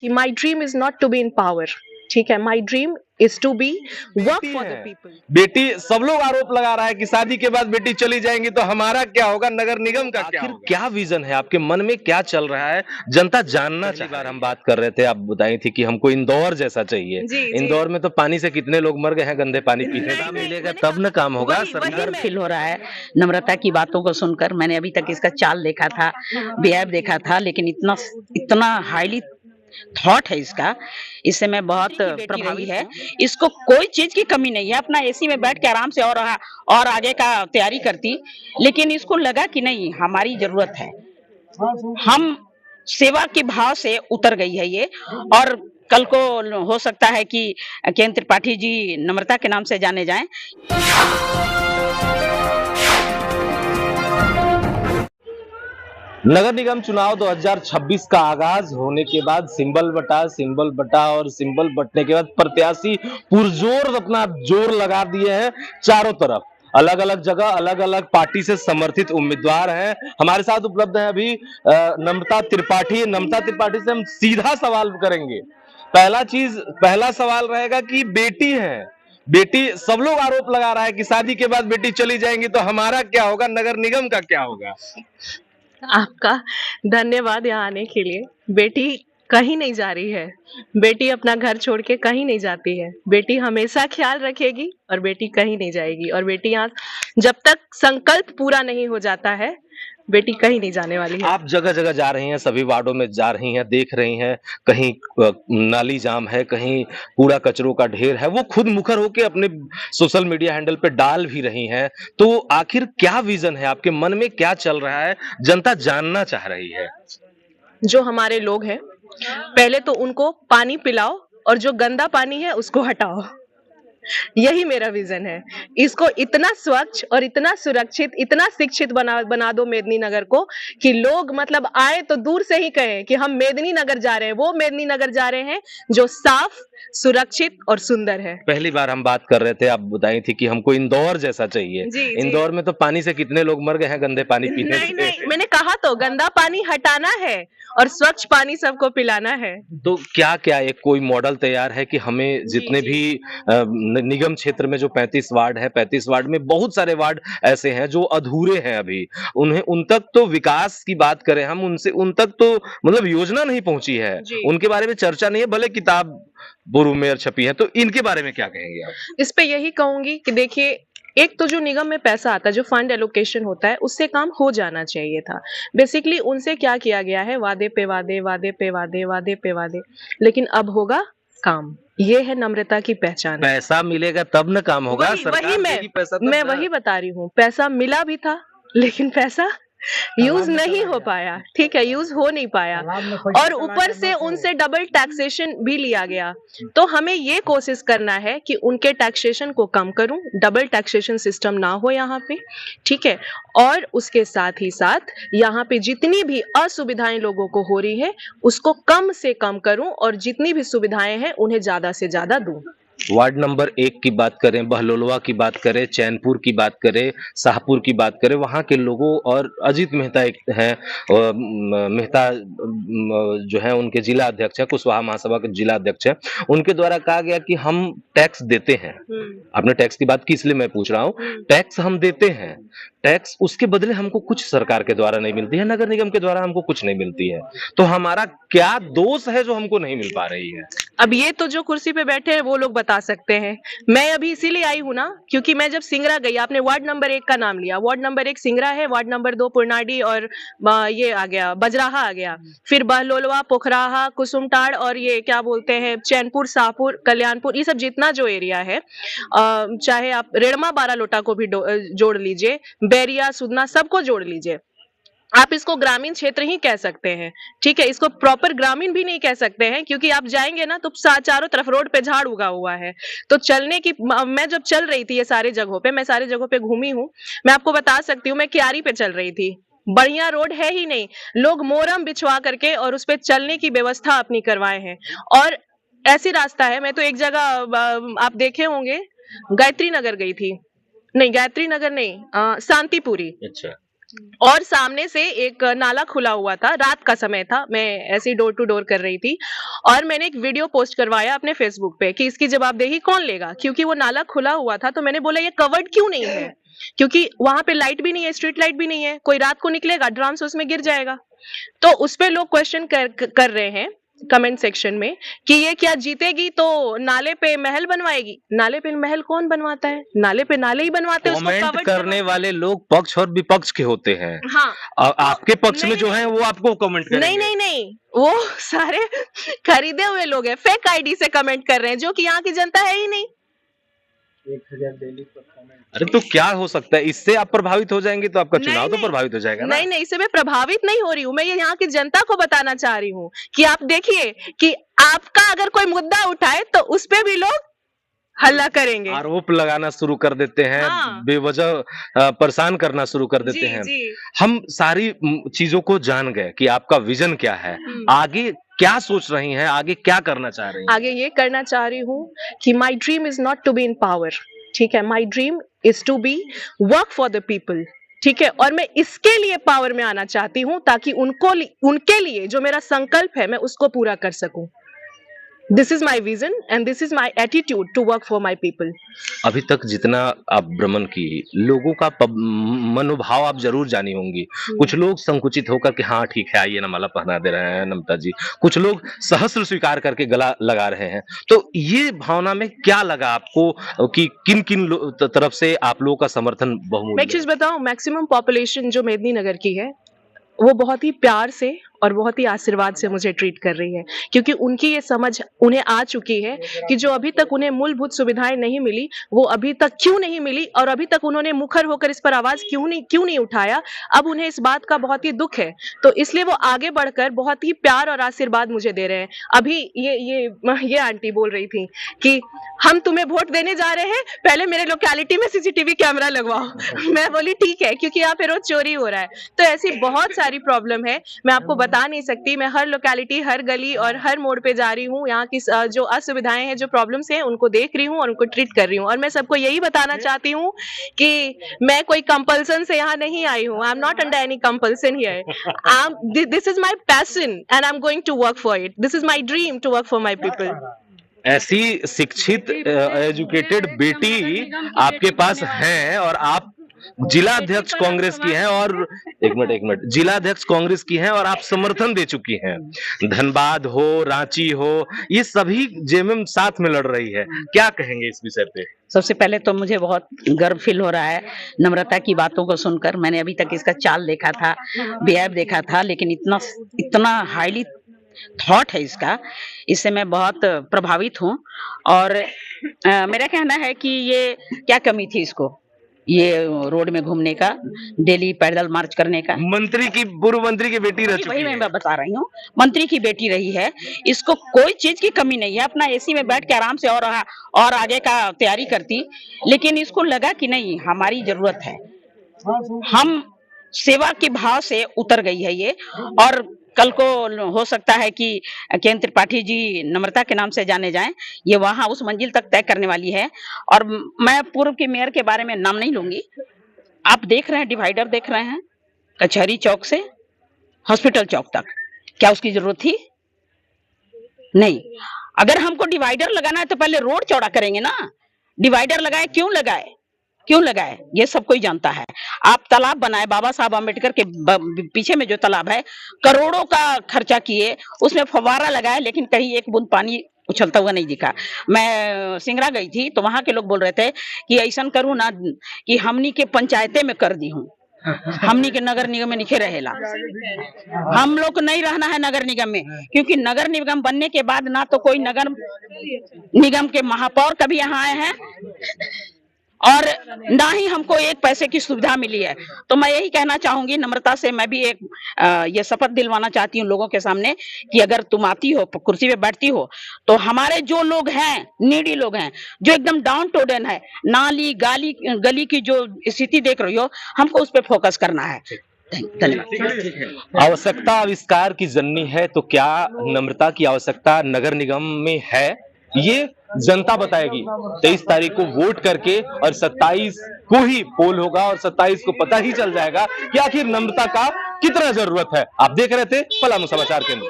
कि my dream is not to be in power, ठीक है, my dream is to be work बेटी for the है, people. बेटी सब लोग आरोप लगा रहा है कि शादी के बाद बेटी चली जाएंगी तो हमारा क्या होगा, नगर निगम का क्या आखिर होगा? क्या विजन है आपके मन में, क्या चल रहा है, जनता जानना चाह रही है। हम बात कर रहे थे, आप बताई थी कि हमको इंदौर जैसा चाहिए। जी जी। इंदौर में तो पानी से कितने लोग मर गए हैं गंदे पानी पीने से। नहीं, मिलेगा मैंने तब न काम होगा। वही- वही सरकार मैं- फील हो रहा है नम्रता की बातों को सुनकर। मैंने अभी तक इसका चाल देखा था, बिहेव देखा था, लेकिन इतना इतना हाईली थॉट है इसका, इससे मैं बहुत प्रभावित है। इसको कोई चीज की कमी नहीं है, अपना एसी में बैठ के आराम से और आगे का तैयारी करती, लेकिन इसको लगा कि नहीं हमारी जरूरत है, हम सेवा के भाव से उतर गई है ये। और कल को हो सकता है कि केएन त्रिपाठी जी नम्रता के नाम से जाने जाएं। नगर निगम चुनाव 2026 का आगाज होने के बाद सिंबल बटा और सिंबल बटने के बाद प्रत्याशी पुरजोर अपना जोर लगा दिए हैं। चारों तरफ अलग अलग जगह अलग अलग पार्टी से समर्थित उम्मीदवार हैं। हमारे साथ उपलब्ध हैं अभी नम्रता त्रिपाठी से हम सीधा सवाल करेंगे। पहला सवाल रहेगा कि बेटी है, बेटी सब लोग आरोप लगा रहा है कि शादी के बाद बेटी चली जाएंगी तो हमारा क्या होगा, नगर निगम का क्या होगा? आपका धन्यवाद यहाँ आने के लिए। बेटी कहीं नहीं जा रही है, बेटी अपना घर छोड़ के कहीं नहीं जाती है, बेटी हमेशा ख्याल रखेगी और बेटी कहीं नहीं जाएगी। और बेटी यहाँ जब तक संकल्प पूरा नहीं हो जाता है, बेटी कहीं नहीं जाने वाली है। आप जगह जगह जा रही हैं, सभी वार्डों में जा रही हैं, देख रही हैं कहीं नाली जाम है, कहीं कूड़ा कचरों का ढेर है, वो खुद मुखर होकर अपने सोशल मीडिया हैंडल पे डाल भी रही हैं। तो आखिर क्या विजन है आपके मन में, क्या चल रहा है, जनता जानना चाह रही है। जो हमारे लोग हैं, पहले तो उनको पानी पिलाओ और जो गंदा पानी है उसको हटाओ, यही मेरा विजन है। इसको इतना स्वच्छ और इतना सुरक्षित, इतना शिक्षित बना दो मेदिनी नगर को कि लोग मतलब आए तो दूर से ही कहें कि हम मेदिनी नगर जा रहे हैं, वो मेदिनी नगर जा रहे हैं जो साफ, सुरक्षित और सुंदर है। पहली बार हम बात कर रहे थे, आप बताई थी कि हमको इंदौर जैसा चाहिए। जी, जी। इंदौर में तो पानी से कितने लोग मर गए हैं गंदे पानी पीने नहीं से। नहीं, मैंने कहा तो गंदा पानी हटाना है और स्वच्छ पानी सबको पिलाना है। तो क्या क्या एक कोई मॉडल तैयार है कि हमें जितने भी निगम क्षेत्र में जो 35 वार्ड है, 35 वार्ड में बहुत सारे वार्ड ऐसे हैं जो अधूरे हैं अभी, उन्हें उन तक तो विकास की बात करें हम, उनसे उन तक तो मतलब योजना नहीं पहुंची है, उनके बारे में चर्चा नहीं है, भले किताब बुरु में छपी है। तो इनके बारे में क्या कहेंगे आप? इस पे यही कहूंगी कि देखिए, एक तो जो निगम में पैसा आता है, जो फंड एलोकेशन होता है, उससे काम हो जाना चाहिए था। बेसिकली उनसे क्या किया गया है, वादे पे वादे, वादे पे वादे, वादे पे वादे, लेकिन अब होगा काम। ये है नम्रता की पहचान। पैसा मिलेगा तब न काम होगा। वही मैं वही बता रही हूँ, पैसा मिला भी था लेकिन पैसा यूज नहीं हो पाया, ठीक है, यूज हो नहीं पाया, और ऊपर से उनसे डबल टैक्सेशन भी लिया गया। तो हमें ये कोशिश करना है कि उनके टैक्सेशन को कम करूं, डबल टैक्सेशन सिस्टम ना हो यहाँ पे, ठीक है, और उसके साथ ही साथ यहाँ पे जितनी भी असुविधाएं लोगों को हो रही है उसको कम से कम करूं और जितनी भी सुविधाएं हैं उन्हें ज्यादा से ज्यादा दूं। वार्ड नंबर 1 की बात करें, बहलोलवा की बात करें, चैनपुर की बात करें, शाहपुर की बात करें, वहां के लोगों और अजीत मेहता एक हैं, मेहता जो है उनके जिला अध्यक्ष है, कुशवाहा महासभा के जिला अध्यक्ष है, उनके द्वारा कहा गया कि हम टैक्स देते हैं। आपने टैक्स की बात की इसलिए मैं पूछ रहा हूँ, टैक्स हम देते हैं, टैक्स उसके बदले हमको कुछ सरकार के द्वारा नहीं मिलती है, नगर निगम के द्वारा हमको कुछ नहीं मिलती है, तो हमारा क्या दोष है जो हमको नहीं मिल पा रही है? अब ये तो जो कुर्सी पे बैठे हैं वो लोग बता सकते हैं। मैं अभी इसीलिए आई हूँ ना, क्योंकि मैं जब सिंगरा गई, आपने वार्ड नंबर 1 का नाम लिया, वार्ड नंबर 1 सिंगरा है, वार्ड नंबर 2 पुरनाडी और ये आ गया बजराहा आ गया, फिर बहलोलवा, पोखराहा, कुसुमटाड़ और ये क्या बोलते हैं चैनपुर, शाहपुर, कल्याणपुर, ये सब जितना जो एरिया है, चाहे आप रेड़मा बारालोटा को भी जोड़ लीजिए, बैरिया, सुदना, सबको जोड़ लीजिए, आप इसको ग्रामीण क्षेत्र ही कह सकते हैं, ठीक है, इसको प्रॉपर ग्रामीण भी नहीं कह सकते हैं, क्योंकि आप जाएंगे ना तो चारों तरफ रोड पे झाड़ उगा हुआ है। तो चलने की, मैं जब चल रही थी ये सारे जगहों पे, मैं सारे जगहों पे घूमी हूँ, मैं आपको बता सकती हूँ, मैं क्यारी पे चल रही थी, बढ़िया रोड है ही नहीं, लोग मोरम बिछवा करके और उस पे चलने की व्यवस्था अपनी करवाए हैं। और ऐसी रास्ता है, मैं तो एक जगह आप देखे होंगे गायत्री नगर गई थी, नहीं गायत्री नगर नहीं, शांतिपुरी, अच्छा, और सामने से एक नाला खुला हुआ था, रात का समय था, मैं ऐसे ही डोर टू डोर कर रही थी और मैंने एक वीडियो पोस्ट करवाया अपने फेसबुक पे कि इसकी जवाबदेही कौन लेगा, क्योंकि वो नाला खुला हुआ था। तो मैंने बोला ये कवर्ड क्यों नहीं है, क्योंकि वहां पे लाइट भी नहीं है, स्ट्रीट लाइट भी नहीं है, कोई रात को निकलेगा ड्रम से उसमें गिर जाएगा। तो उस पे लोग क्वेश्चन कर रहे हैं कमेंट सेक्शन में कि ये क्या जीतेगी तो नाले पे महल बनवाएगी। नाले पे महल कौन बनवाता है, नाले पे नाले ही बनवाते हैं, उसको कमेंट covered करने वाले लोग पक्ष और विपक्ष के होते हैं। हाँ, आपके पक्ष में नहीं, जो है वो आपको कमेंट करेंगे। नहीं नहीं नहीं, वो सारे खरीदे हुए लोग हैं, फेक आईडी से कमेंट कर रहे हैं, जो कि यहाँ की जनता है ही नहीं। 1000 डेली पर कमेंट। अरे तो क्या हो सकता है, इससे आप प्रभावित हो जाएंगे तो आपका नहीं, चुनाव तो नहीं। प्रभावित हो जाएगा ना। नहीं नहीं, इससे मैं प्रभावित नहीं हो रही हूँ, मैं ये यहाँ की जनता को बताना चाह रही हूँ कि आप देखिए कि आपका अगर कोई मुद्दा उठाए तो उस पे भी लोग हल्ला करेंगे, आरोप लगाना शुरू कर देते हैं, हाँ। बेवजह परेशान करना शुरू कर देते जी हैं। जी। हम सारी चीजों को जान गए कि आपका विजन क्या है, आगे क्या सोच रही हैं, आगे क्या करना चाह रही हैं। आगे ये करना चाह रही हूँ कि my dream is not to be in power, ठीक है, my dream is to be work for the people, ठीक है, और मैं इसके लिए पावर में आना चाहती हूँ ताकि उनके लिए जो मेरा संकल्प है मैं उसको पूरा कर सकूं। This is my vision and this is my attitude to work for my people. अभी तक जितना आप भ्रमण की, लोगों का मनोभाव आप जरूर जानी होंगी। कुछ लोग संकुचित होकर कि हाँ ठीक है आइए ना माला पहना दे रहे हैं नमता जी, कुछ लोग सहस्र स्वीकार करके गला लगा रहे हैं। तो ये भावना में क्या लगा आपको कि किन किन तरफ से आप लोगों का समर्थन मैं बहुमूल्य एक चीज बताऊं, मैक्सिमम पॉपुलेशन जो मेदिनीनगर की है वो बहुत ही प्यार से और बहुत ही आशीर्वाद से मुझे ट्रीट कर रही है, क्योंकि उनकी ये समझ उन्हें आ चुकी है कि जो अभी तक उन्हें मूलभूत सुविधाएं नहीं मिली वो अभी तक क्यों नहीं मिली, और अभी तक उन्होंने मुखर होकर इस पर आवाज क्यों नहीं उठाया। अब उन्हें इस बात का बहुत ही दुख है, तो इसलिए वो आगे बढ़कर बहुत ही प्यार और आशीर्वाद मुझे दे रहे हैं। अभी ये आंटी बोल रही थी कि हम तुम्हें वोट देने जा रहे हैं, पहले मेरे लोकेलिटी में सीसीटीवी कैमरा लगवाओ। मैं बोली ठीक है, क्योंकि यहाँ पे रोज चोरी हो रहा है। तो ऐसी बहुत सारी प्रॉब्लम है, मैं आपको बता नहीं सकती। मैं हर लोकेलिटी, हर गली और हर मोड़ पे जा रही हूँ, यहाँ की जो असुविधाएं हैं, जो प्रॉब्लम्स हैं, उनको देख रही हूँ और उनको ट्रीट कर रही हूँ। और मैं सबको यही बताना चाहती हूँ कि मैं कोई कंपल्सन से यहाँ नहीं आई हूँ। I am not under any compulsion here. This is my passion and I am going to work for it. This is my dream to work for my people. ऐसी शिक्षित एजुकेटेड बेटी आपके पास है और आप जिला अध्यक्ष कांग्रेस की हैं, और एक मिनट जिला अध्यक्ष कांग्रेस की हैं और आप समर्थन दे चुकी हैं। धनबाद हो, रांची हो, ये सभी जेएमएम साथ में लड़ रही है, क्या कहेंगे इस विषय पे? सबसे पहले तो मुझे बहुत गर्व फील हो रहा है नम्रता की बातों को सुनकर। मैंने अभी तक इसका चाल देखा था, बिहेव देखा था, लेकिन इतना हाईली थॉट है इसका, इससे मैं बहुत प्रभावित हूँ। और मेरा कहना है कि ये क्या कमी थी इसको, ये रोड में घूमने का, डेली पैदल मार्च करने का। पूर्व मंत्री की बेटी रह चुकी वही है। मैं बता रही हूँ, मंत्री की बेटी रही है, इसको कोई चीज की कमी नहीं है। अपना एसी में बैठ के आराम से और आगे का तैयारी करती, लेकिन इसको लगा कि नहीं हमारी जरूरत है, हम सेवा के भाव से उतर गई है ये। और कल को हो सकता है कि केंद्र त्रिपाठी जी नम्रता के नाम से जाने जाएं, ये वहां उस मंजिल तक तय करने वाली है। और मैं पूर्व के मेयर के बारे में नाम नहीं लूंगी। आप देख रहे हैं डिवाइडर देख रहे हैं, कचहरी चौक से हॉस्पिटल चौक तक, क्या उसकी जरूरत थी? नहीं। अगर हमको डिवाइडर लगाना है तो पहले रोड चौड़ा करेंगे ना। डिवाइडर लगाए, क्यों लगाए ये सब कोई जानता है। आप तालाब बनाए, बाबा साहब अम्बेडकर के पीछे में जो तालाब है, करोड़ों का खर्चा किए, उसमें फव्वारा लगाए, लेकिन कहीं एक बूंद पानी उछलता हुआ नहीं दिखा। मैं सिंगरा गई थी तो वहां के लोग बोल रहे थे कि ऐसा करूं ना कि हमनी के पंचायते में कर दी हूं, हमनी के नगर निगम में नहीं रहेला। हम लोग को नहीं रहना है नगर निगम में, क्योंकि नगर निगम बनने के बाद ना तो कोई नगर निगम के महापौर कभी यहाँ आए हैं और ना ही हमको एक पैसे की सुविधा मिली है। तो मैं यही कहना चाहूंगी नम्रता से, मैं भी एक ये शपथ दिलवाना चाहती हूँ लोगों के सामने कि अगर तुम आती हो, कुर्सी पे बैठती हो, तो हमारे जो लोग हैं, नीडी लोग हैं, जो एकदम डाउन टोडन है, नाली गली की जो स्थिति देख रही हो, हमको उस पर फोकस करना है। धन्यवाद। आवश्यकता आविष्कार की जननी है, तो क्या नम्रता की आवश्यकता नगर निगम में है? ये जनता बताएगी। 23 तारीख को वोट करके और 27 को ही पोल होगा और 27 को पता ही चल जाएगा कि आखिर नम्रता का कितना जरूरत है। आप देख रहे थे पलामू समाचार केंद्र।